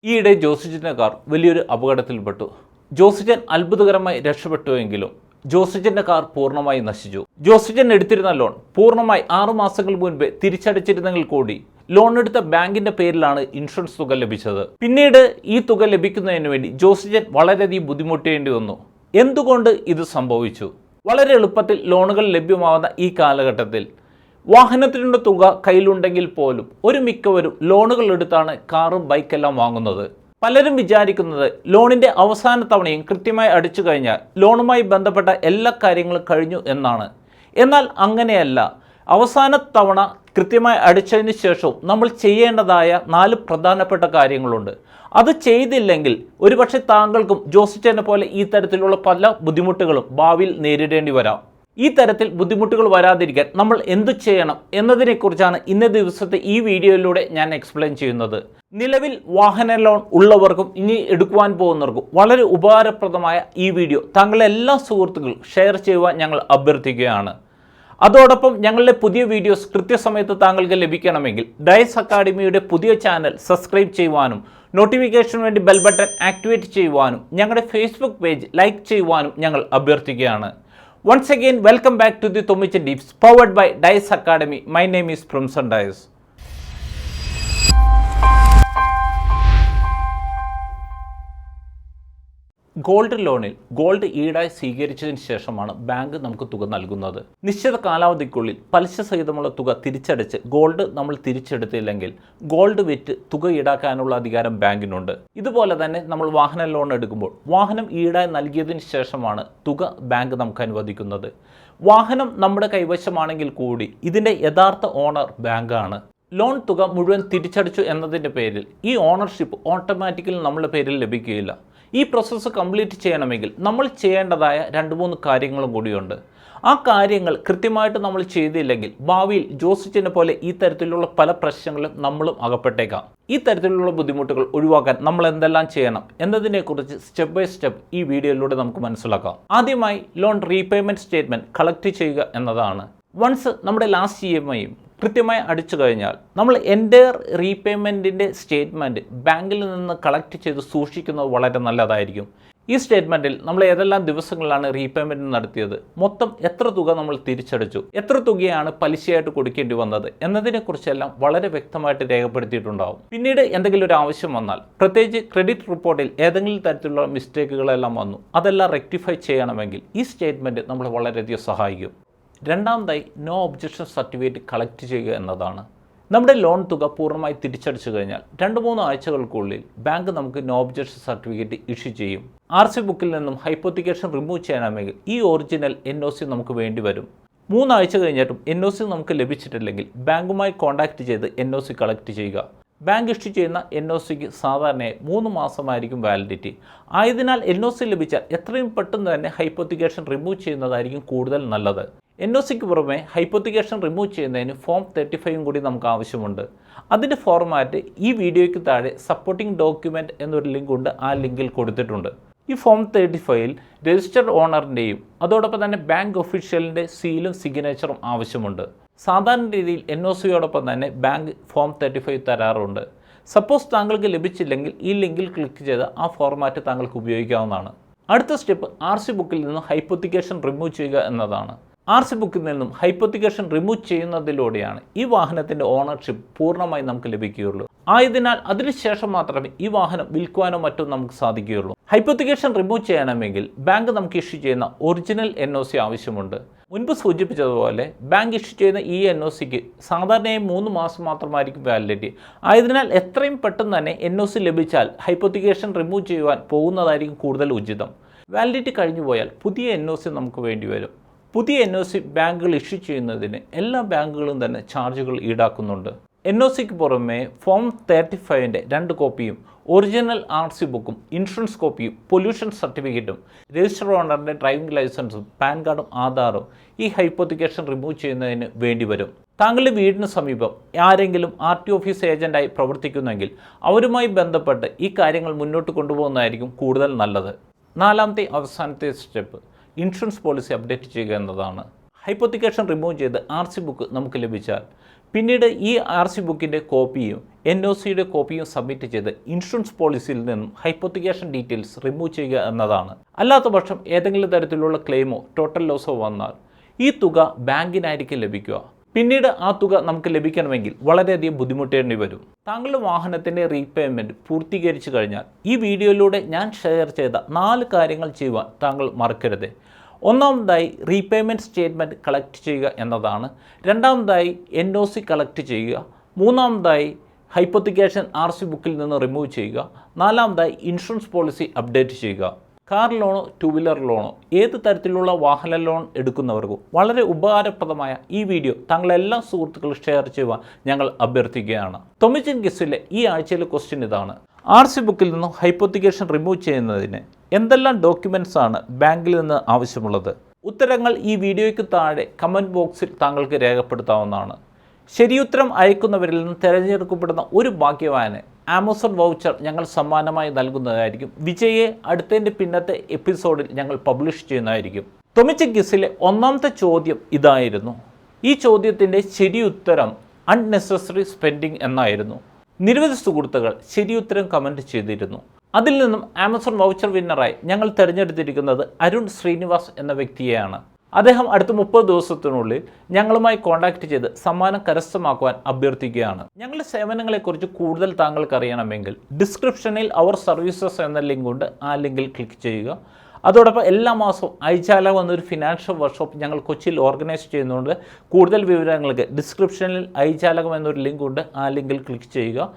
ഈയിടെ ജോസിജൻ്റെ കാർ വലിയൊരു അപകടത്തിൽപ്പെട്ടു. ജോസിജൻ അത്ഭുതകരമായി രക്ഷപ്പെട്ടുവെങ്കിലും ജോസിജൻ്റെ കാർ പൂർണ്ണമായി നശിച്ചു. ജോസിജൻ എടുത്തിരുന്ന ലോൺ പൂർണ്ണമായി 6 മാസങ്ങൾ മുൻപേ തിരിച്ചടച്ചിരുന്നെങ്കിൽ കൂടി ലോൺ എടുത്ത ബാങ്കിന്റെ പേരിലാണ് ഇൻഷുറൻസ് തുക ലഭിച്ചത്. പിന്നീട് ഈ തുക ലഭിക്കുന്നതിന് വേണ്ടി ജോസിജൻ വളരെയധികം ബുദ്ധിമുട്ടേണ്ടി വന്നു. എന്തുകൊണ്ട് ഇത് സംഭവിച്ചു? വളരെ എളുപ്പത്തിൽ ലോണുകൾ ലഭ്യമാവുന്ന ഈ കാലഘട്ടത്തിൽ വാഹനത്തിനുള്ള തുക കയ്യിലുണ്ടെങ്കിൽ പോലും മിക്കവരും ലോണുകൾ എടുത്താണ് കാറും ബൈക്കെല്ലാം വാങ്ങുന്നത്. പലരും വിചാരിക്കുന്നത് ലോണിൻ്റെ അവസാന തവണയും കൃത്യമായി അടിച്ചു കഴിഞ്ഞാൽ ലോണുമായി ബന്ധപ്പെട്ട എല്ലാ കാര്യങ്ങളും കഴിഞ്ഞു എന്നാണ്. എന്നാൽ അങ്ങനെയല്ല. അവസാന തവണ കൃത്യമായി അടിച്ചതിന് ശേഷവും നമ്മൾ ചെയ്യേണ്ടതായ 4 പ്രധാനപ്പെട്ട കാര്യങ്ങളുണ്ട്. അത് ചെയ്തില്ലെങ്കിൽ ഒരുപക്ഷെ താങ്കൾക്കും ജോസിച്ചനെ പോലെ ഈ തരത്തിലുള്ള പല ബുദ്ധിമുട്ടുകളും ഭാവിയിൽ നേരിടേണ്ടി വരാം. ഈ തരത്തിൽ ബുദ്ധിമുട്ടുകൾ വരാതിരിക്കാൻ നമ്മൾ എന്തു ചെയ്യണം എന്നതിനെക്കുറിച്ചാണ് ഇന്നത്തെ ദിവസത്തെ ഈ വീഡിയോയിലൂടെ ഞാൻ എക്സ്പ്ലെയിൻ ചെയ്യുന്നത്. നിലവിൽ വാഹന ലോൺ ഉള്ളവർക്കും ഇനി എടുക്കുവാൻ പോകുന്നവർക്കും വളരെ ഉപകാരപ്രദമായ ഈ വീഡിയോ താങ്കളുടെ എല്ലാ സുഹൃത്തുക്കളും ഷെയർ ചെയ്യുവാൻ ഞങ്ങൾ അഭ്യർത്ഥിക്കുകയാണ്. അതോടൊപ്പം ഞങ്ങളുടെ പുതിയ വീഡിയോസ് കൃത്യസമയത്ത് താങ്കൾക്ക് ലഭിക്കണമെങ്കിൽ ഡയസ് അക്കാഡമിയുടെ പുതിയ ചാനൽ സബ്സ്ക്രൈബ് ചെയ്യുവാനും നോട്ടിഫിക്കേഷന് വേണ്ടി ബെൽ ബട്ടൺ ആക്ടിവേറ്റ് ചെയ്യുവാനും ഞങ്ങളുടെ ഫേസ്ബുക്ക് പേജ് ലൈക്ക് ചെയ്യുവാനും ഞങ്ങൾ അഭ്യർത്ഥിക്കുകയാണ്. Once again, welcome back to the Thommichan Tips powered by Diaz Academy. My name is Primson. Gold ലോണിൽ ഗോൾഡ് ഈടായി സ്വീകരിച്ചതിന് ശേഷമാണ് ബാങ്ക് നമുക്ക് തുക നൽകുന്നത്. നിശ്ചിത കാലാവധിക്കുള്ളിൽ പലിശ സഹിതമുള്ള തുക തിരിച്ചടച്ച് ഗോൾഡ് നമ്മൾ തിരിച്ചെടുത്തില്ലെങ്കിൽ ഗോൾഡ് വിറ്റ് തുക ഈടാക്കാനുള്ള അധികാരം ബാങ്കിനുണ്ട്. ഇതുപോലെ തന്നെ നമ്മൾ വാഹന ലോൺ എടുക്കുമ്പോൾ വാഹനം ഈടായി നൽകിയതിന് ശേഷമാണ് തുക ബാങ്ക് നമുക്ക് അനുവദിക്കുന്നത്. വാഹനം നമ്മുടെ കൈവശമാണെങ്കിൽ കൂടി ഇതിൻ്റെ യഥാർത്ഥ ഓണർ ബാങ്കാണ്. ലോൺ തുക മുഴുവൻ തിരിച്ചടച്ചു എന്നതിൻ്റെ പേരിൽ ഈ ഓണർഷിപ്പ് ഓട്ടോമാറ്റിക്കലി നമ്മുടെ പേരിൽ ലഭിക്കുകയില്ല. ഈ പ്രോസസ്സ് കംപ്ലീറ്റ് ചെയ്യണമെങ്കിൽ നമ്മൾ ചെയ്യേണ്ടതായ 2-3 കാര്യങ്ങളും കൂടിയുണ്ട്. ആ കാര്യങ്ങൾ കൃത്യമായിട്ട് നമ്മൾ ചെയ്തില്ലെങ്കിൽ ഭാവിയിൽ ജോസിച്ചിനെ പോലെ ഈ തരത്തിലുള്ള പല പ്രശ്നങ്ങളും നമ്മളും അകപ്പെട്ടേക്കാം. ഈ തരത്തിലുള്ള ബുദ്ധിമുട്ടുകൾ ഒഴിവാക്കാൻ നമ്മൾ എന്തെല്ലാം ചെയ്യണം എന്നതിനെക്കുറിച്ച് സ്റ്റെപ്പ് ബൈ സ്റ്റെപ്പ് ഈ വീഡിയോയിലൂടെ നമുക്ക് മനസ്സിലാക്കാം. ആദ്യമായി ലോൺ റീപേയ്മെൻറ്റ് സ്റ്റേറ്റ്മെൻറ്റ് കളക്ട് ചെയ്യുക എന്നതാണ്. വൺസ് നമ്മുടെ ലാസ്റ്റ് EMIയും കൃത്യമായി അടിച്ചു കഴിഞ്ഞാൽ നമ്മൾ എൻ്റയർ റീപേയ്മെൻറ്റിൻ്റെ സ്റ്റേറ്റ്മെൻറ്റ് ബാങ്കിൽ നിന്ന് കളക്ട് ചെയ്ത് സൂക്ഷിക്കുന്നത് വളരെ നല്ലതായിരിക്കും. ഈ സ്റ്റേറ്റ്മെൻറ്റിൽ നമ്മൾ ഏതെല്ലാം ദിവസങ്ങളിലാണ് റീപേയ്മെൻറ്റ് നടത്തിയത്, മൊത്തം എത്ര തുക നമ്മൾ തിരിച്ചടച്ചു, എത്ര തുകയാണ് പലിശയായിട്ട് കൊടുക്കേണ്ടി വന്നത് എന്നതിനെക്കുറിച്ചെല്ലാം വളരെ വ്യക്തമായിട്ട് രേഖപ്പെടുത്തിയിട്ടുണ്ടാവും. പിന്നീട് എന്തെങ്കിലും ഒരു ആവശ്യം വന്നാൽ, പ്രത്യേകിച്ച് ക്രെഡിറ്റ് റിപ്പോർട്ടിൽ ഏതെങ്കിലും തരത്തിലുള്ള മിസ്റ്റേക്കുകളെല്ലാം വന്നു, അതെല്ലാം റെക്ടിഫൈ ചെയ്യണമെങ്കിൽ ഈ സ്റ്റേറ്റ്മെൻറ്റ് നമ്മളെ വളരെയധികം സഹായിക്കും. രണ്ടാമതായി നോ ഒബ്ജക്ഷൻ സർട്ടിഫിക്കറ്റ് കളക്ട് ചെയ്യുക എന്നതാണ്. നമ്മുടെ ലോൺ തുക പൂർണ്ണമായി തിരിച്ചടച്ചു കഴിഞ്ഞാൽ 2-3 ആഴ്ചകൾക്കുള്ളിൽ ബാങ്ക് നമുക്ക് നോ ഒബ്ജക്ഷൻ സർട്ടിഫിക്കറ്റ് ഇഷ്യൂ ചെയ്യും. RC ബുക്കിൽ നിന്നും ഹൈപ്പോത്തിക്കേഷൻ റിമൂവ് ചെയ്യണമെങ്കിൽ ഈ ഒറിജിനൽ NOC നമുക്ക് വേണ്ടി വരും. 3 ആഴ്ച കഴിഞ്ഞിട്ടും NOC നമുക്ക് ലഭിച്ചിട്ടില്ലെങ്കിൽ ബാങ്കുമായി കോൺടാക്റ്റ് ചെയ്ത് NOC കളക്ട് ചെയ്യുക. ബാങ്ക് ഇഷ്യൂ ചെയ്യുന്ന NOCക്ക് സാധാരണയായി 3 മാസമായിരിക്കും വാലിഡിറ്റി. ആയതിനാൽ NOC ലഭിച്ചാൽ എത്രയും പെട്ടെന്ന് തന്നെ ഹൈപ്പോത്തിക്കേഷൻ റിമൂവ് ചെയ്യുന്നതായിരിക്കും കൂടുതൽ നല്ലത്. NOCക്ക് പുറമെ ഹൈപ്പോത്തിക്കേഷൻ റിമൂവ് ചെയ്യുന്നതിന് ഫോം 35 കൂടി നമുക്ക് ആവശ്യമുണ്ട്. അതിൻ്റെ ഫോർമാറ്റ് ഈ വീഡിയോയ്ക്ക് താഴെ സപ്പോർട്ടിംഗ് ഡോക്യുമെൻറ്റ് എന്നൊരു ലിങ്ക് ഉണ്ട്. ആ ലിങ്കിൽ കൊടുത്തിട്ടുണ്ട്. ഈ ഫോം 35ൽ രജിസ്റ്റർഡ് ഓണറിൻ്റെയും അതോടൊപ്പം തന്നെ ബാങ്ക് ഒഫീഷ്യലിൻ്റെ സീലും സിഗ്നേച്ചറും ആവശ്യമുണ്ട്. സാധാരണ രീതിയിൽ NOCയോടൊപ്പം തന്നെ ബാങ്ക് ഫോം 35 തരാറുണ്ട്. സപ്പോസ് താങ്കൾക്ക് ലഭിച്ചില്ലെങ്കിൽ ഈ ലിങ്കിൽ ക്ലിക്ക് ചെയ്ത് ആ ഫോർമാറ്റ് താങ്കൾക്ക് ഉപയോഗിക്കാവുന്നതാണ്. അടുത്ത സ്റ്റെപ്പ് RC ബുക്കിൽ നിന്നും ഹൈപ്പോത്തിക്കേഷൻ റിമൂവ് ചെയ്യുക എന്നതാണ്. RC ബുക്കിൽ നിന്നും ഹൈപ്പോത്തിക്കേഷൻ റിമൂവ് ചെയ്യുന്നതിലൂടെയാണ് ഈ വാഹനത്തിൻ്റെ ഓണർഷിപ്പ് പൂർണ്ണമായി നമുക്ക് ലഭിക്കുകയുള്ളൂ. ആയതിനാൽ അതിനുശേഷം മാത്രമേ ഈ വാഹനം വിൽക്കുവാനോ മറ്റോ നമുക്ക് സാധിക്കുകയുള്ളൂ. ഹൈപ്പോത്തിക്കേഷൻ റിമൂവ് ചെയ്യണമെങ്കിൽ ബാങ്ക് നമുക്ക് ഇഷ്യൂ ചെയ്യുന്ന ഒറിജിനൽ NOC ആവശ്യമുണ്ട്. മുൻപ് സൂചിപ്പിച്ചതുപോലെ ബാങ്ക് ഇഷ്യൂ ചെയ്യുന്ന ഈ NOCക്ക് സാധാരണയായി 3 മാസം മാത്രമായിരിക്കും വാലിഡിറ്റി. ആയതിനാൽ എത്രയും പെട്ടെന്ന് തന്നെ NOC ലഭിച്ചാൽ ഹൈപ്പോത്തിക്കേഷൻ റിമൂവ് ചെയ്യുവാൻ പോകുന്നതായിരിക്കും കൂടുതൽ ഉചിതം. വാലിഡിറ്റി കഴിഞ്ഞു പോയാൽ പുതിയ NOC നമുക്ക് വേണ്ടി വരും. പുതിയ NOC ബാങ്കുകൾ ഇഷ്യൂ ചെയ്യുന്നതിന് എല്ലാ ബാങ്കുകളും തന്നെ ചാർജുകൾ ഈടാക്കുന്നുണ്ട്. NOCക്ക് പുറമെ ഫോം 35ൻ്റെ 2 കോപ്പിയും ഒറിജിനൽ RC ബുക്കും ഇൻഷുറൻസ് കോപ്പിയും പൊല്യൂഷൻ സർട്ടിഫിക്കറ്റും രജിസ്റ്റർ ഓണറിൻ്റെ ഡ്രൈവിംഗ് ലൈസൻസും പാൻ കാർഡും ആധാറും ഈ ഹൈപ്പോത്തിക്കേഷൻ റിമൂവ് ചെയ്യുന്നതിന് വേണ്ടി വരും. താങ്കളുടെ വീടിന് സമീപം ആരെങ്കിലും RT ഓഫീസ് ഏജൻ്റായി പ്രവർത്തിക്കുന്നെങ്കിൽ അവരുമായി ബന്ധപ്പെട്ട് ഈ കാര്യങ്ങൾ മുന്നോട്ട് കൊണ്ടുപോകുന്നതായിരിക്കും കൂടുതൽ നല്ലത്. നാലാമത്തെ അവസാനത്തെ സ്റ്റെപ്പ് ഇൻഷുറൻസ് പോളിസി അപ്ഡേറ്റ് ചെയ്യുക എന്നതാണ്. ഹൈപ്പോത്തിക്കേഷൻ റിമൂവ് ചെയ്ത് RC ബുക്ക് നമുക്ക് ലഭിച്ചാൽ പിന്നീട് ഈ RC ബുക്കിൻ്റെ കോപ്പിയും NOCയുടെ കോപ്പിയും സബ്മിറ്റ് ചെയ്ത് ഇൻഷുറൻസ് പോളിസിയിൽ നിന്നും ഹൈപ്പോത്തിക്കേഷൻ ഡീറ്റെയിൽസ് റിമൂവ് ചെയ്യുക എന്നതാണ്. അല്ലാത്ത പക്ഷം ഏതെങ്കിലും തരത്തിലുള്ള ക്ലെയിമോ ടോട്ടൽ ലോസോ വന്നാൽ ഈ തുക ബാങ്കിനായിരിക്കും ലഭിക്കുക. പിന്നീട് ആ തുക നമുക്ക് ലഭിക്കണമെങ്കിൽ വളരെയധികം ബുദ്ധിമുട്ടേണ്ടി വരും. താങ്കളുടെ വാഹനത്തിൻ്റെ റീപേയ്മെൻറ്റ് പൂർത്തീകരിച്ചു കഴിഞ്ഞാൽ ഈ വീഡിയോയിലൂടെ ഞാൻ ഷെയർ ചെയ്ത 4 കാര്യങ്ങൾ ചെയ്യുവാൻ താങ്കൾ മറക്കരുത്. ഒന്നാമതായി റീപേയ്മെൻറ്റ് സ്റ്റേറ്റ്മെൻറ്റ് കളക്ട് ചെയ്യുക എന്നതാണ്. രണ്ടാമതായി NOC കളക്ട് ചെയ്യുക. മൂന്നാമതായി ഹൈപ്പോത്തിക്കേഷൻ RC ബുക്കിൽ നിന്ന് റിമൂവ് ചെയ്യുക. നാലാമതായി ഇൻഷുറൻസ് പോളിസി അപ്ഡേറ്റ് ചെയ്യുക. കാർ ലോണോ 2 വീലർ ലോണോ ഏത് തരത്തിലുള്ള വാഹന ലോൺ എടുക്കുന്നവർക്കും വളരെ ഉപകാരപ്രദമായ ഈ വീഡിയോ താങ്കളെല്ലാ സുഹൃത്തുക്കളും ഷെയർ ചെയ്യുവാൻ ഞങ്ങൾ അഭ്യർത്ഥിക്കുകയാണ്. Thommichan ക്വിസിലെ ഈ ആഴ്ചയിലെ ക്വസ്റ്റ്യൻ ഇതാണ്: RC ബുക്കിൽ നിന്നും ഹൈപ്പോത്തിക്കേഷൻ റിമൂവ് ചെയ്യുന്നതിന് എന്തെല്ലാം ഡോക്യുമെൻറ്റ്സ് ആണ് ബാങ്കിൽ നിന്ന് ആവശ്യമുള്ളത്? ഉത്തരങ്ങൾ ഈ വീഡിയോയ്ക്ക് താഴെ കമൻറ്റ് ബോക്സിൽ താങ്കൾക്ക് രേഖപ്പെടുത്താവുന്നതാണ്. ശരിയുത്തരം അയക്കുന്നവരിൽ നിന്ന് തിരഞ്ഞെടുക്കപ്പെടുന്ന ഒരു ഭാഗ്യവാന് ആമസോൺ വൗച്ചർ ഞങ്ങൾ സമ്മാനമായി നൽകുന്നതായിരിക്കും. വിജയെ അടുത്തതിൻ്റെ പിന്നത്തെ എപ്പിസോഡിൽ ഞങ്ങൾ പബ്ലിഷ് ചെയ്യുന്നതായിരിക്കും. Thommichan ക്വിസിലെ ഒന്നാമത്തെ ചോദ്യം ഇതായിരുന്നു. ഈ ചോദ്യത്തിൻ്റെ ശരിയുത്തരം അൺനെസസറി സ്പെൻഡിങ് എന്നായിരുന്നു. നിരവധി സുഹൃത്തുക്കൾ ശരിയുത്തരം കമൻറ്റ് ചെയ്തിരുന്നു. അതിൽ നിന്നും ആമസോൺ വൗച്ചർ വിന്നറായി ഞങ്ങൾ തിരഞ്ഞെടുത്തിരിക്കുന്നത് അരുൺ ശ്രീനിവാസ് എന്ന വ്യക്തിയെയാണ്. അദ്ദേഹം അടുത്ത 30 ദിവസത്തിനുള്ളിൽ ഞങ്ങളുമായി കോൺടാക്റ്റ് ചെയ്ത് സമ്മാനം കരസ്ഥമാക്കുവാൻ അഭ്യർത്ഥിക്കുകയാണ്. ഞങ്ങളുടെ സേവനങ്ങളെക്കുറിച്ച് കൂടുതൽ താങ്കൾക്ക് അറിയണമെങ്കിൽ ഡിസ്ക്രിപ്ഷനിൽ അവർ സർവീസസ് എന്ന ലിങ്ക് ഉണ്ട്. ആ ലിങ്കിൽ ക്ലിക്ക് ചെയ്യുക. അതോടൊപ്പം എല്ലാ മാസവും ഐജാലകം എന്നൊരു ഫിനാൻഷ്യൽ വർക്ക്ഷോപ്പ് ഞങ്ങൾ കൊച്ചിയിൽ ഓർഗനൈസ് ചെയ്യുന്നുണ്ട്. കൂടുതൽ വിവരങ്ങൾക്ക് ഡിസ്ക്രിപ്ഷനിൽ ഐജാലകം എന്നൊരു ലിങ്ക് ഉണ്ട്. ആ ലിങ്കിൽ ക്ലിക്ക് ചെയ്യുക.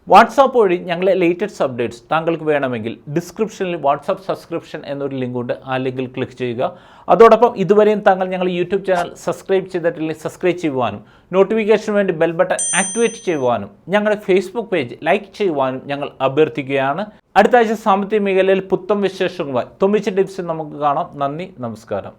വാട്സാപ്പ് വഴി ഞങ്ങളെ ലേറ്റസ്റ്റ് അപ്ഡേറ്റ്സ് താങ്കൾക്ക് വേണമെങ്കിൽ ഡിസ്ക്രിപ്ഷനിൽ വാട്സാപ്പ് സബ്സ്ക്രിപ്ഷൻ എന്നൊരു ലിങ്ക് ഉണ്ട്. ആ ലിങ്കിൽ ക്ലിക്ക് ചെയ്യുക. അതോടൊപ്പം ഇതുവരെയും താങ്കൾ ഞങ്ങളുടെ യൂട്യൂബ് ചാനൽ സബ്സ്ക്രൈബ് ചെയ്തിട്ടില്ലെങ്കിൽ സബ്സ്ക്രൈബ് ചെയ്യുവാനും നോട്ടിഫിക്കേഷന് വേണ്ടി ബെൽ ബട്ടൺ ആക്ടിവേറ്റ് ചെയ്യുവാനും ഞങ്ങളുടെ ഫേസ്ബുക്ക് പേജ് ലൈക്ക് ചെയ്യുവാനും ഞങ്ങൾ അഭ്യർത്ഥിക്കുകയാണ്. അടുത്ത ആഴ്ച സാമ്പത്തിക മേഖലയിൽ പുത്തൻ വിശേഷങ്ങളുമായി Thommichan ടിപ്സിൽ നമുക്ക് കാണാം. നന്ദി, നമസ്കാരം.